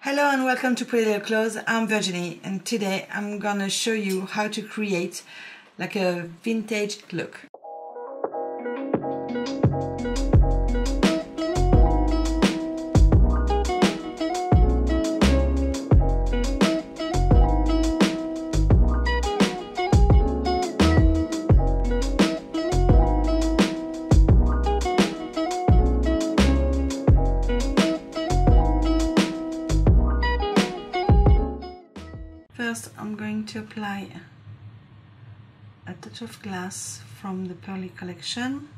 Hello and welcome to Pretty Little Clothes. I'm Virginie and today I'm gonna show you how to create like a vintage look. First, I'm going to apply a touch of glass from the Pearly collection.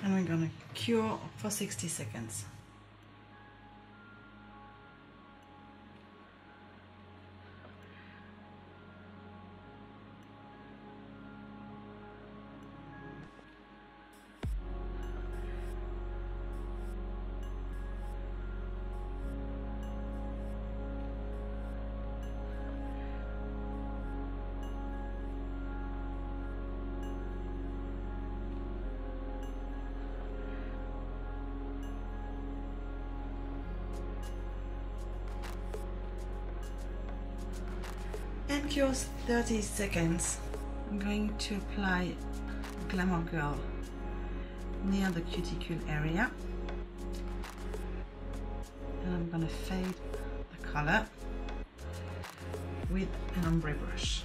And we're gonna cure for 60 seconds. And cures 30 seconds. I'm going to apply Glamour Girl near the cuticle area. And I'm going to fade the color with an ombre brush.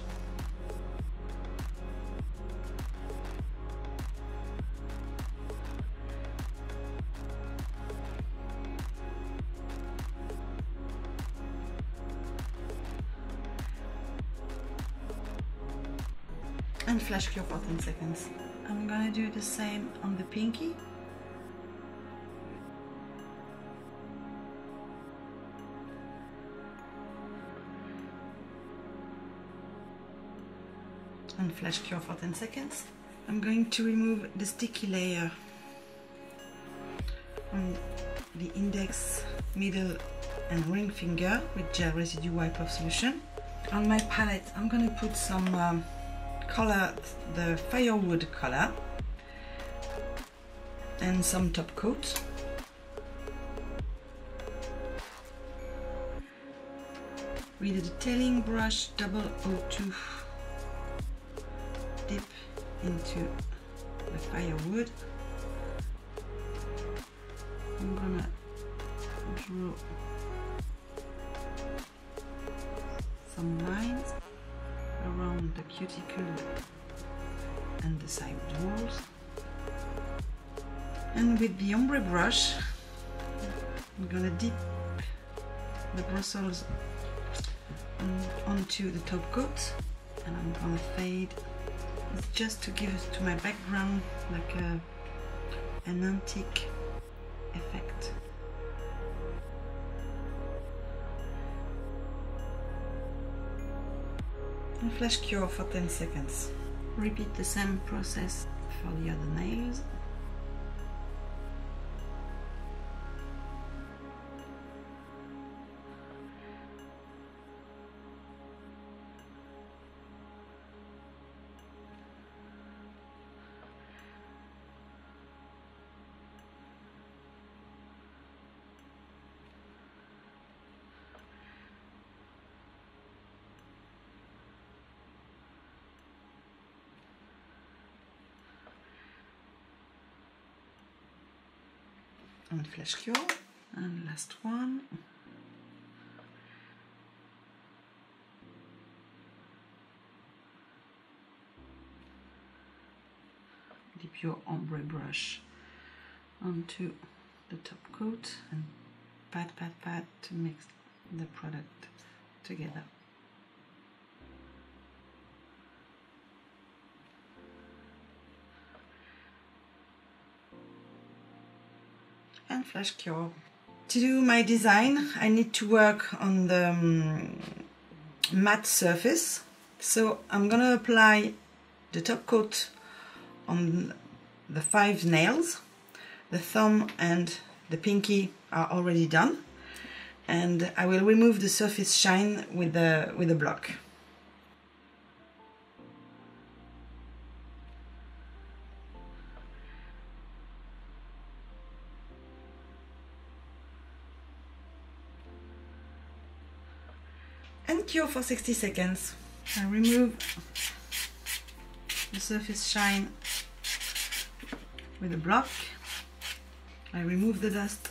And flash cure for 10 seconds. I'm gonna do the same on the pinky. And flash cure for 10 seconds. I'm going to remove the sticky layer on the index, middle and ring finger with gel residue wipe off solution. On my palette I'm gonna put some color, the Firewood color, and some top coat. With a detailing brush 002, dip into the Firewood. I'm gonna draw some lines around the cuticle and the side walls, and with the ombre brush I'm gonna dip the bristles onto the top coat, and I'm gonna fade. It's just to give to my background like an antique effect. And flash cure for 10 seconds. Repeat the same process for the other nails. And flash cure, and last one. Dip your ombre brush onto the top coat and pat to mix the product together. And flash cure To do my design, I need to work on the matte surface. So I'm gonna apply the top coat on the 5 nails. The thumb and the pinky are already done, and I will remove the surface shine with the block. And cure for 60 seconds. I remove the surface shine with a block. I remove the dust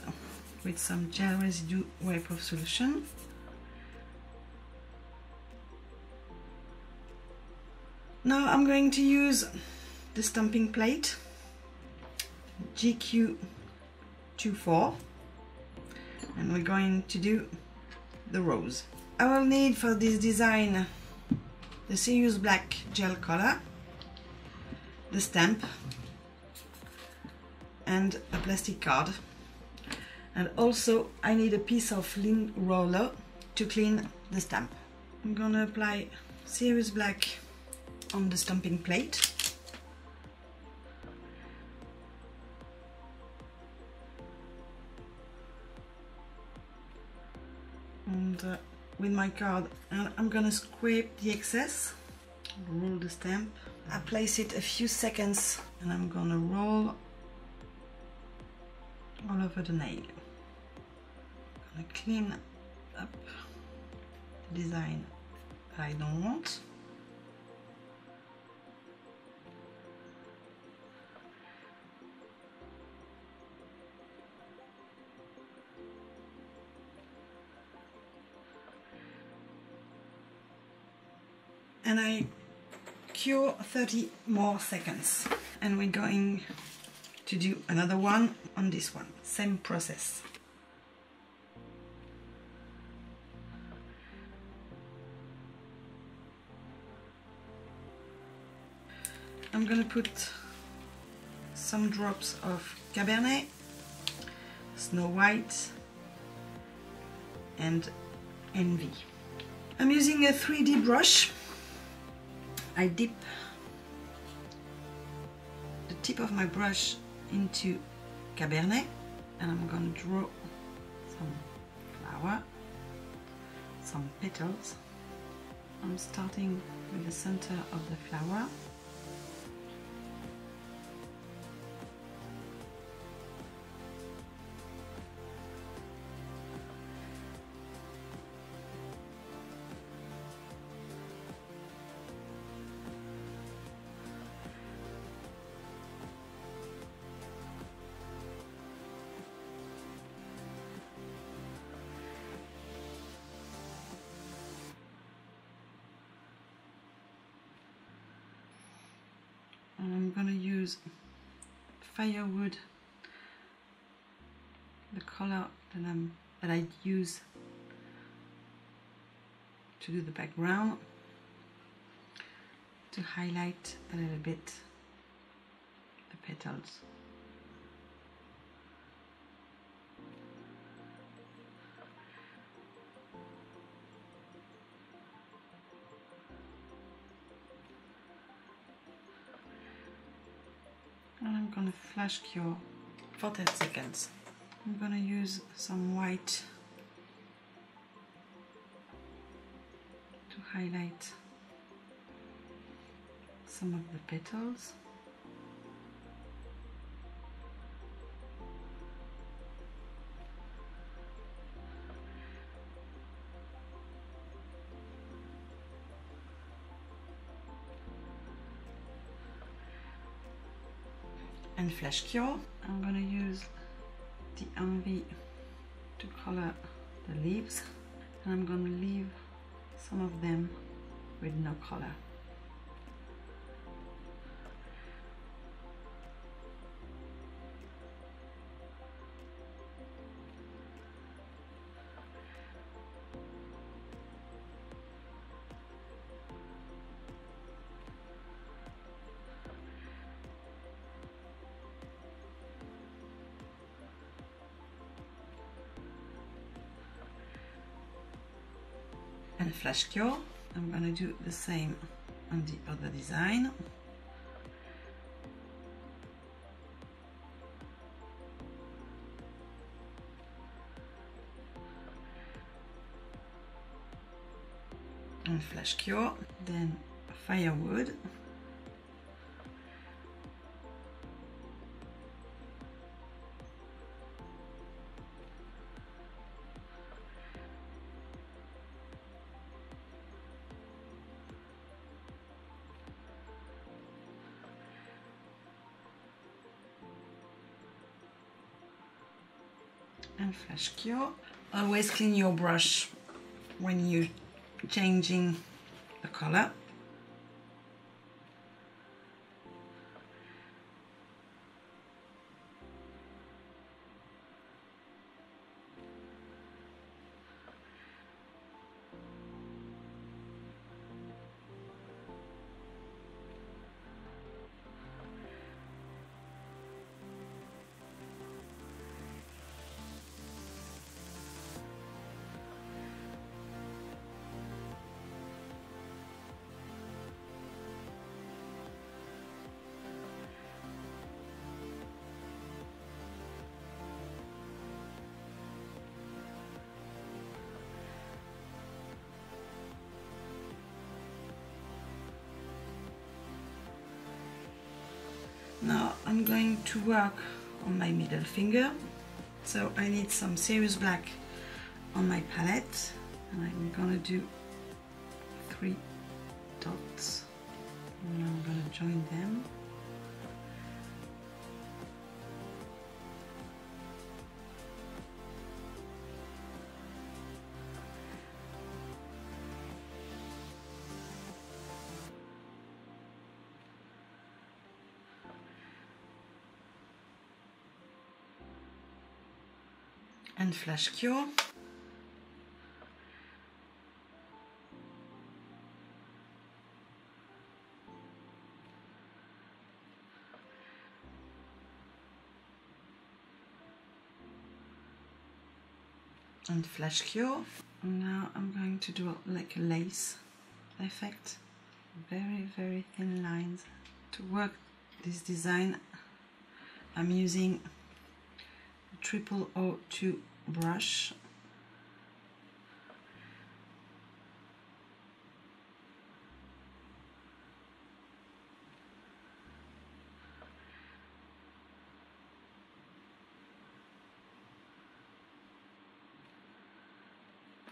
with some gel residue wipe off solution. Now I'm going to use the stamping plate GQ24, and we're going to do the rose. I will need for this design the Serious Black gel color, the stamp, and a plastic card. And also I need a piece of lint roller to clean the stamp. I'm gonna apply Serious Black on the stamping plate. And with my card, I'm gonna scrape the excess, roll the stamp. I place it a few seconds and I'm gonna roll all over the nail. I'm gonna clean up the design that I don't want. And I cure 30 more seconds, and we're going to do another one on this one, same process. I'm gonna put some drops of Cabernet, Snow White, and Envy. I'm using a 3D brush. I dip the tip of my brush into Cabernet, and I'm going to draw some flower, some petals. I'm starting with the center of the flower. And I'm going to use Firewood, the color that I use to do the background, to highlight a little bit the petals. And I'm gonna flash cure for 10 seconds. I'm gonna use some white to highlight some of the petals. And flash cure. I'm gonna use the Envy to color the leaves, and I'm gonna leave some of them with no color. and Flash Cure. I'm gonna do the same on the other design. And Flash Cure, then Firewood. And Flash Cure. Always clean your brush when you're changing the color. Now I'm going to work on my middle finger, so I need some serious black on my palette, and I'm gonna do 3 dots, and I'm gonna join them. And Flash Cure. And Flash Cure. And now I'm going to do like a lace effect. Very, very thin lines. To work this design, I'm using Cuticle Oil brush.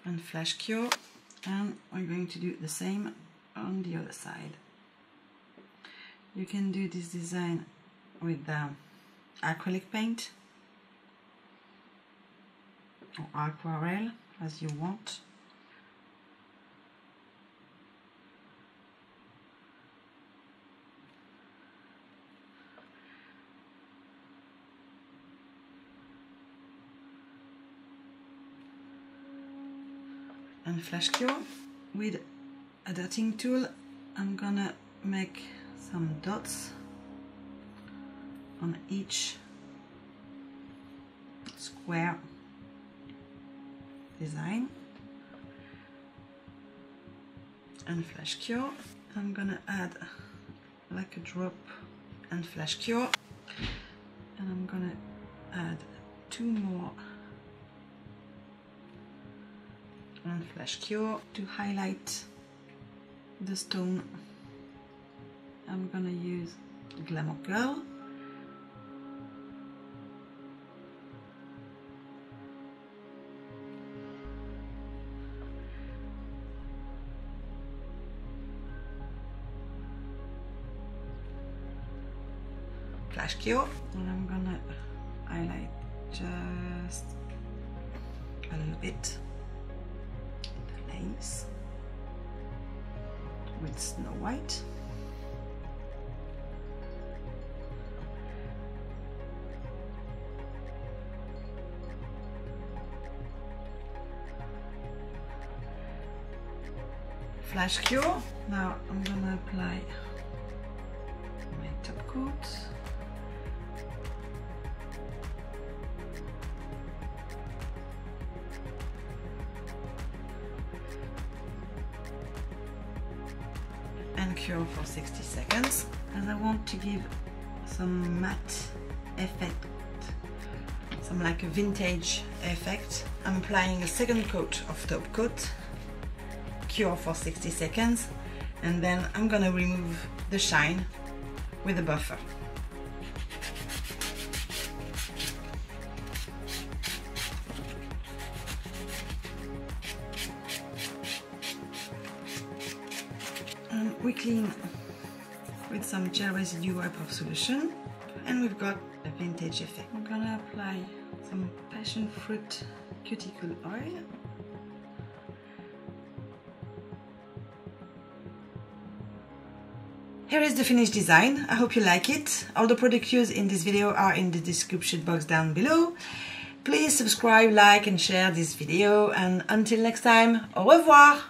And Flash Cure, and we're going to do the same on the other side. You can do this design with acrylic paint or aquarelle as you want. And Flash Cure. With a dotting tool, I'm gonna make some dots on each square design. And Flash Cure. I'm gonna add like a drop and Flash Cure, and I'm gonna add 2 more and Flash Cure to highlight the stone. I'm gonna use Glamour Girl. Flash Cure, and I'm gonna highlight just a little bit the lace with Snow White. Flash Cure. Now I'm gonna apply my top coat. cure for 60 seconds. And I want to give some matte effect, some like a vintage effect. I'm applying a second coat of top coat, cure for 60 seconds, and then I'm gonna remove the shine with a buffer. And we clean with some gel residue wipe off solution, and we've got a vintage effect. I'm gonna apply some passion fruit cuticle oil. Here is the finished design. I hope you like it. All the product used in this video are in the description box down below. Please subscribe, like and share this video, and until next time, au revoir!